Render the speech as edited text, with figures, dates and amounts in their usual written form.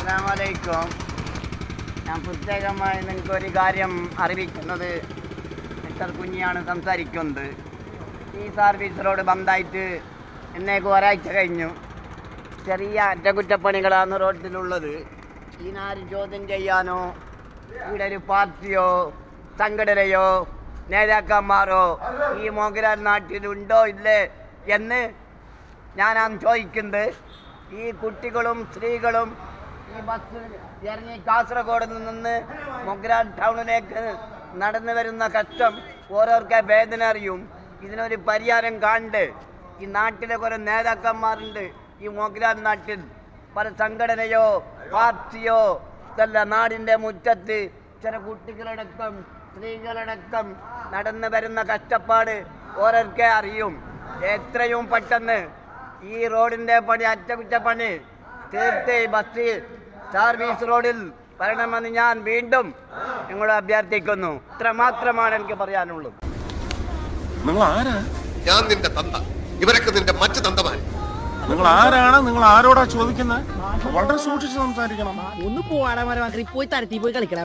അസ്സലാമലൈക്കും. ഞാൻ പ്രത്യേകമായി നിങ്ങൾക്കൊരു കാര്യം അറിയിക്കുന്നത് മിസ്റ്റർ കുഞ്ഞിയാണ് സംസാരിക്കുന്നത്. ഈ സർവീസ് റോഡ് ബന്ധായിട്ട് എന്നേക്ക് ഒരാഴ്ച കഴിഞ്ഞു. ചെറിയ അറ്റകുറ്റപ്പണികളാണ് റോഡിലുള്ളത്. ഇതിനാരും ചോദ്യം ചെയ്യാനോ ഇവിടെ ഒരു പാർട്ടിയോ സംഘടനയോ നേതാക്കന്മാരോ ഈ മോഹൻലാൽ നാട്ടിലുണ്ടോ ഇല്ലേ എന്ന് ഞാനാണ് ചോദിക്കുന്നത്. ഈ കുട്ടികളും സ്ത്രീകളും ഈ ബസ് ഇറങ്ങി കാസർഗോഡ് നിന്ന് മൊഗ്രാൽ ടൗണിലേക്ക് നടന്നു വരുന്ന കഷ്ടം ഓരോർക്ക് വേദന അറിയും. ഇതിനൊരു പരിഹാരം കാണണ്ട്. ഈ നാട്ടിലെ കുറേ നേതാക്കന്മാരുണ്ട്. ഈ മൊഗ്രാൽ നാട്ടിൽ പല സംഘടനയോ പാർട്ടിയോ ഇതല്ല. നാടിൻ്റെ മുറ്റത്ത് ചില കുട്ടികളടക്കം സ്ത്രീകളടക്കം നടന്നു വരുന്ന കഷ്ടപ്പാട് ഓരോർക്ക് അറിയും. എത്രയും പെട്ടെന്ന് ഈ റോഡിൻ്റെ പണി അറ്റകുറ്റപ്പണി തീർത്ത് ബസ് സർവീസ് റോഡിൽ വരണമെന്ന് ഞാൻ വീണ്ടും നിങ്ങളെ അഭ്യർത്ഥിക്കുന്നു. ഇത്ര മാത്രമാണ് എനിക്ക് പറയാനുള്ളത്. നിങ്ങൾ ആരാ? ഞാൻ നിന്റെ തന്ത, ഇവരൊക്കെ നിന്റെ മറ്റു തന്തമാര്. നിങ്ങൾ ആരാണ്? നിങ്ങൾ ആരോടാ ചോദിക്കുന്നത്? വളരെ സൂക്ഷിച്ച് സംസാരിക്കണം. ഒന്ന് പോവാടാ മരമാക്കി പോയി തരത്തി പോയി കളിക്കണം.